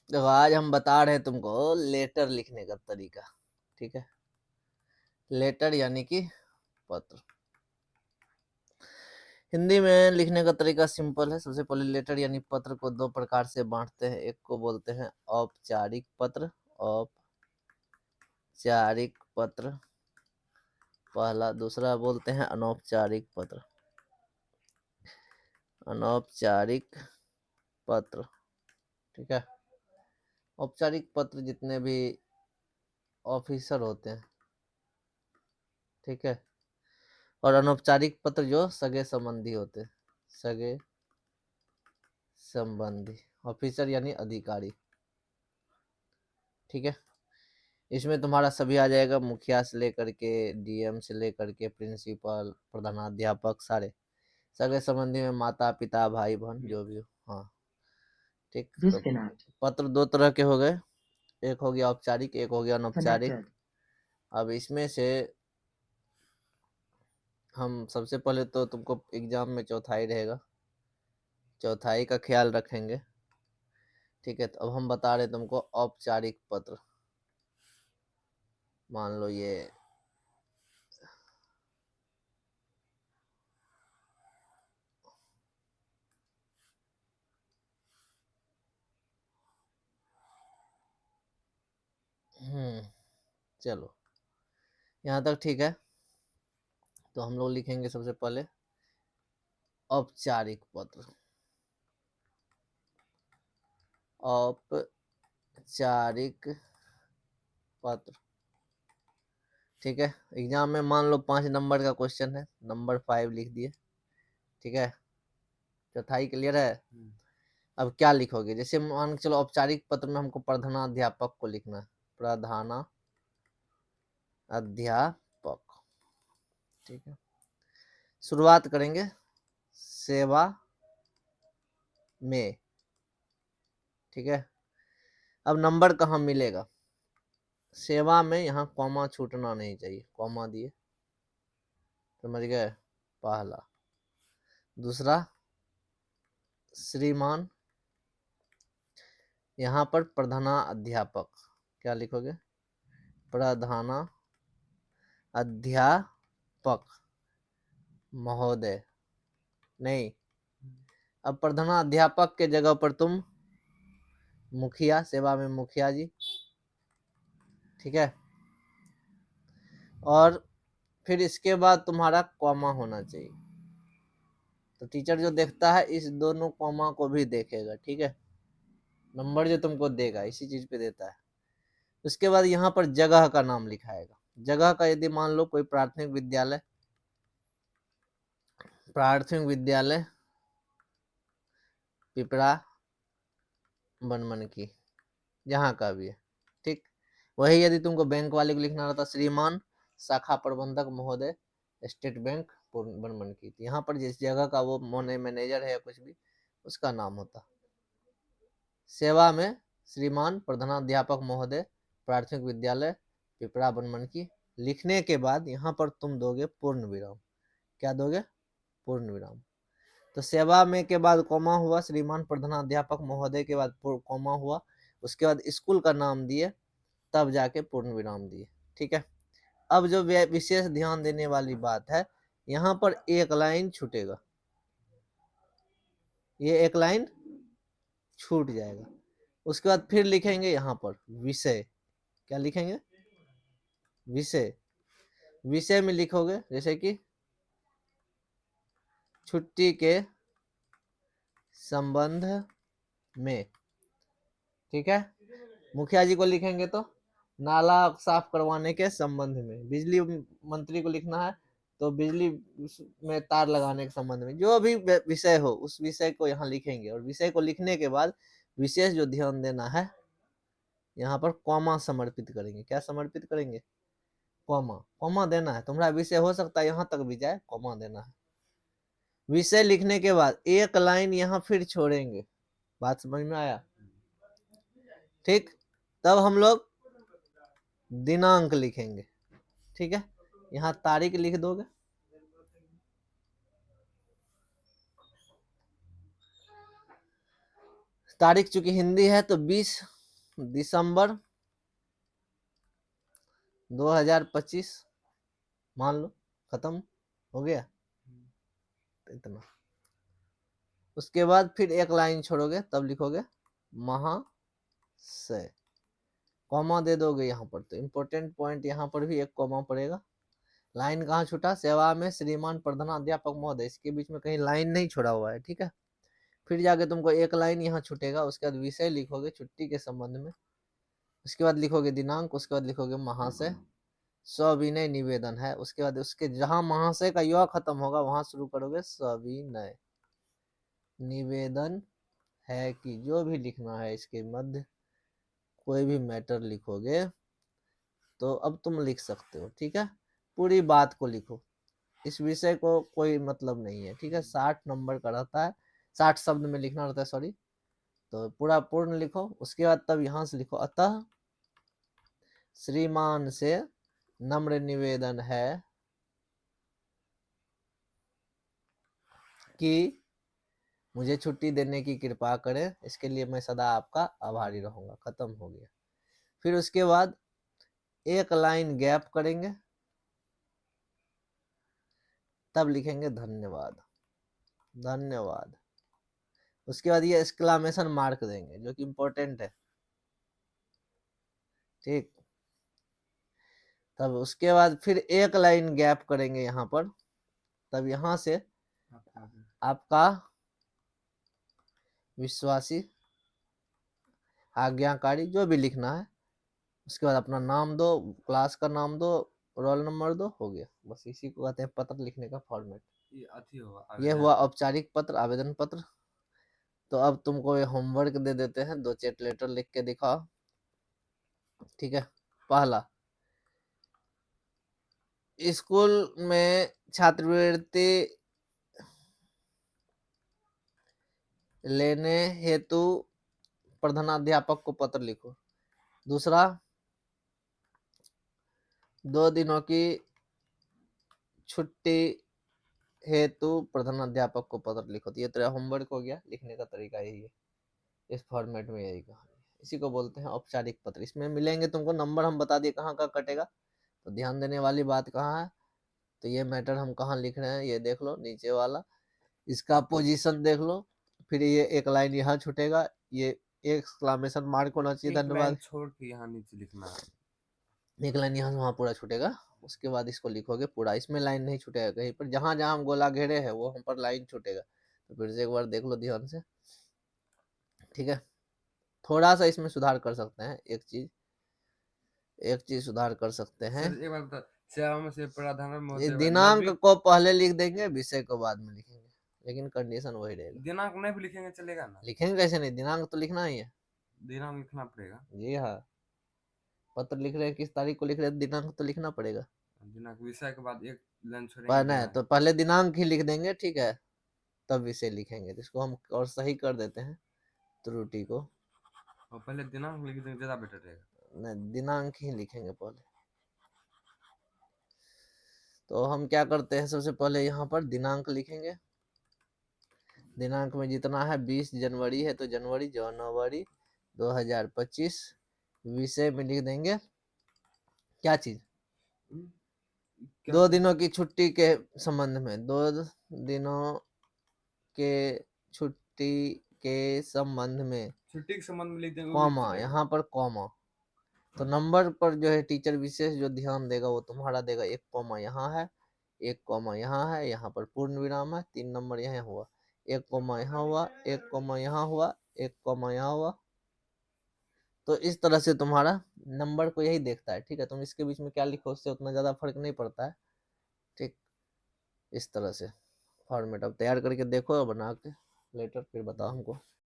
देखो आज हम बता रहे हैं तुमको लेटर लिखने का तरीका, ठीक है। लेटर यानी कि पत्र। हिंदी में लिखने का तरीका सिंपल है। सबसे पहले लेटर यानी पत्र को दो प्रकार से बांटते हैं। एक को बोलते हैं औपचारिक पत्र, औपचारिक पत्र पहला। दूसरा बोलते हैं अनौपचारिक पत्र, अनौपचारिक पत्र, ठीक है। औपचारिक पत्र जितने भी ऑफिसर होते हैं, ठीक है। और अनौपचारिक पत्र जो सगे संबंधी होते हैं, सगे संबंधी। ऑफिसर यानी अधिकारी, ठीक है। इसमें तुम्हारा सभी आ जाएगा, मुखिया से लेकर के डीएम से लेकर के प्रिंसिपल, प्रधानाध्यापक, सारे सगे संबंधी में माता पिता भाई बहन जो भी हो। हाँ ठीक। तो पत्र दो तरह के हो गए, एक हो गया औपचारिक, एक हो गया अनौपचारिक। अब इसमें से हम सबसे पहले तो तुमको एग्जाम में चौथाई रहेगा, चौथाई का ख्याल रखेंगे, ठीक है। तो अब हम बता रहे तुमको औपचारिक पत्र। मान लो ये चलो यहाँ तक ठीक है। तो हम लोग लिखेंगे सबसे पहले औपचारिक पत्र। औपचारिक पत्र, ठीक है। एग्जाम में मान लो 5 नंबर का क्वेश्चन है, नंबर 5 लिख दिए, ठीक है। चौथाई क्लियर है। अब क्या लिखोगे, जैसे मान के चलो औपचारिक पत्र में हमको प्रधानाध्यापक को लिखना है, प्रधानाध्यापक, ठीक है। शुरुआत करेंगे सेवा में, ठीक है। अब नंबर कहाँ मिलेगा, सेवा में यहाँ कॉमा छूटना नहीं चाहिए, कॉमा दिए, समझ गए, पहला। दूसरा श्रीमान, यहाँ पर प्रधानाध्यापक, क्या लिखोगे, प्रधानाध्यापक महोदय, नहीं, अब प्रधानाध्यापक के जगह पर तुम मुखिया, सेवा में मुखिया जी, ठीक है। और फिर इसके बाद तुम्हारा कॉमा होना चाहिए। तो टीचर जो देखता है इस दोनों कॉमा को भी देखेगा, ठीक है। नंबर जो तुमको देगा इसी चीज पे देता है। उसके बाद यहाँ पर जगह का नाम लिखाएगा। जगह का यदि मान लो कोई प्राथमिक विद्यालय, प्राथमिक विद्यालय पिपरा बनमनकी, जहाँ का भी है, ठीक। वही यदि तुमको बैंक वाले को लिखना रहता, श्रीमान शाखा प्रबंधक महोदय स्टेट बैंक बनमनकी, यहाँ पर जिस जगह का वो मैनेजर है या कुछ भी उसका नाम होता। सेवा में श्रीमान प्रधानाध्यापक महोदय प्राथमिक विद्यालय पिपरा बनमनकी लिखने के बाद यहाँ पर तुम दोगे पूर्ण विराम। क्या दोगे, पूर्ण विराम। तो सेवा में के बाद कॉमा हुआ, श्रीमान प्रधानाध्यापक महोदय के बाद कॉमा हुआ, उसके बाद स्कूल का नाम दिए, तब जाके पूर्ण विराम दिए, ठीक है। अब जो विशेष ध्यान देने वाली बात है, यहाँ पर एक लाइन छूटेगा, ये एक लाइन छूट जाएगा। उसके बाद फिर लिखेंगे यहाँ पर विषय, क्या लिखेंगे, विषय। विषय में लिखोगे जैसे कि छुट्टी के संबंध में, ठीक है। मुखिया जी को लिखेंगे तो नाला साफ करवाने के संबंध में। बिजली मंत्री को लिखना है तो बिजली में तार लगाने के संबंध में। जो भी विषय हो उस विषय को यहाँ लिखेंगे। और विषय को लिखने के बाद विशेष जो ध्यान देना है, यहाँ पर कॉमा समर्पित करेंगे। क्या समर्पित करेंगे, कॉमा। कॉमा देना है, तुम्हारा विषय हो सकता है यहाँ तक भी जाए, कॉमा देना है। विषय लिखने के बाद एक लाइन यहाँ फिर छोड़ेंगे। बात समझ में आया, ठीक। तब हम लोग दिनांक लिखेंगे, ठीक है। यहाँ तारीख लिख दोगे, तारीख चूंकि हिंदी है तो 20 दिसंबर 2025 मान लो, खत्म हो गया। तो इतना, उसके बाद फिर एक लाइन छोड़ोगे, तब लिखोगे महाशय, कॉमा दे दोगे यहाँ पर। तो इम्पोर्टेंट पॉइंट यहाँ पर भी एक कॉमा पड़ेगा। लाइन कहाँ छूटा, सेवा में श्रीमान प्रधानाध्यापक महोदय, इसके बीच में कहीं लाइन नहीं छोड़ा हुआ है, ठीक है। फिर जाके तुमको एक लाइन यहाँ छूटेगा, उसके बाद विषय लिखोगे छुट्टी के संबंध में, उसके बाद लिखोगे दिनांक, उसके बाद लिखोगे महाशय, सविनय निवेदन है, उसके बाद उसके जहां महाशय का य खत्म होगा वहां शुरू करोगे सविनय निवेदन है, कि जो भी लिखना है इसके मध्य कोई भी मैटर लिखोगे तो अब तुम लिख सकते हो, ठीक है। पूरी बात को लिखो, इस विषय को कोई मतलब नहीं है, ठीक है। 60 नंबर का रहता है, 60 शब्द में लिखना रहता है, सॉरी। तो पूरा पूर्ण लिखो, उसके बाद तब यहां से लिखो, अतः श्रीमान से नम्र निवेदन है कि मुझे छुट्टी देने की कृपा करें, इसके लिए मैं सदा आपका आभारी रहूंगा। खत्म हो गया। फिर उसके बाद एक लाइन गैप करेंगे, तब लिखेंगे धन्यवाद, धन्यवाद। उसके बाद ये एक्सक्लामेशन मार्क देंगे, जो कि इंपॉर्टेंट है, ठीक। तब उसके बाद फिर एक लाइन गैप करेंगे यहाँ पर, तब यहाँ से आपका विश्वासी, आज्ञाकारी, जो भी लिखना है। उसके बाद अपना नाम दो, क्लास का नाम दो, रोल नंबर दो, हो गया। बस इसी को कहते हैं पत्र लिखने का फॉर्मेट। ये हुआ औपचारिक पत्र, आवेदन पत्र। तो अब तुमको ये होमवर्क दे देते हैं, 2 चैट लेटर लिख के दिखाओ, ठीक है। पहला, स्कूल में छात्रवृत्ति लेने हेतु प्रधानाध्यापक को पत्र लिखो। दूसरा, 2 दिनों की छुट्टी हेतु प्रधानाध्यापक को पत्र लिखो। तो ये तेरा होमवर्क हो गया, लिखने का तरीका यही है, इस फॉर्मेट में यही कहानी है। इसी को बोलते हैं औपचारिक पत्र। इसमें मिलेंगे तुमको नंबर, हम बता दिए कहाँ का कटेगा। तो ध्यान देने वाली बात कहाँ है, तो ये मैटर हम कहाँ लिख रहे हैं, ये देख लो नीचे वाला, इसका पोजीशन देख लो। फिर ये एक लाइन यहाँ छूटेगा, ये एक्सक्लामेशन मार्क होना चाहिए, धन्यवाद, छोड़ के यहाँ नीचे लिखना है, एक लाइन यहाँ से वहाँ पूरा छूटेगा। उसके बाद इसको लिखोगे पूरा, इसमें लाइन नहीं छूटेगा कहीं पर, जहां जहां हम गोला घेरे हैं वो हम पर लाइन छूटेगा। तो फिर से एक बार देख लो ध्यान से, ठीक है। थोड़ा सा इसमें सुधार कर सकते हैं, एक चीज सुधार कर सकते हैं। सर एक बार बता, सेवा में से प्रधान ये महोदय दिनांक को पहले लिख देंगे, विषय को बाद में लिखेंगे, लेकिन कंडीशन वही रहेगा। दिनांक नहीं भी लिखेंगे चलेगा ना? लिखेंगे कैसे नहीं, दिनांक तो लिखना ही है। दिनांक लिखना पड़ेगा। जी हाँ, पत्र लिख रहे हैं, किस तारीख को लिख रहे हैं, दिनांक तो लिखना पड़ेगा। दिनांक विषय के बाद एक लाइन छोड़ेंगे पर नहीं, तो पहले दिनांक ही लिख देंगे, ठीक है, तब विषय लिखेंगे। तो इसको हम और सही कर देते हैं त्रुटि को, और पहले दिनांक लिख देंगे, ज्यादा बेटर रहेगा। नहीं दिनांक ही लिखेंगे पहले। तो हम क्या करते हैं, सबसे पहले यहाँ पर दिनांक लिखेंगे। दिनांक में जितना है 20 जनवरी है, तो जनवरी, जनवरी 2025। विषय में लिख देंगे क्या चीज, 2 दिनों की छुट्टी के संबंध में, 2 दिनों के छुट्टी के संबंध में, छुट्टी के संबंध में लिख देंगे, कॉमा, यहाँ पर कॉमा। तो नंबर पर जो है टीचर विशेष जो ध्यान देगा वो तुम्हारा देगा। 1 कॉमा यहाँ है, 1 कॉमा यहाँ है, यहाँ पर पूर्ण विराम है, 3 नंबर यहाँ हुआ, 1 कॉमा यहाँ हुआ, 1 कॉमा यहाँ हुआ, 1 कॉमा यहाँ हुआ। तो इस तरह से तुम्हारा नंबर को यही देखता है, ठीक है। तुम इसके बीच में क्या लिखो उससे उतना ज्यादा फर्क नहीं पड़ता है, ठीक। इस तरह से फॉर्मेट अब तैयार करके देखो और बना के लेटर फिर बताओ हमको।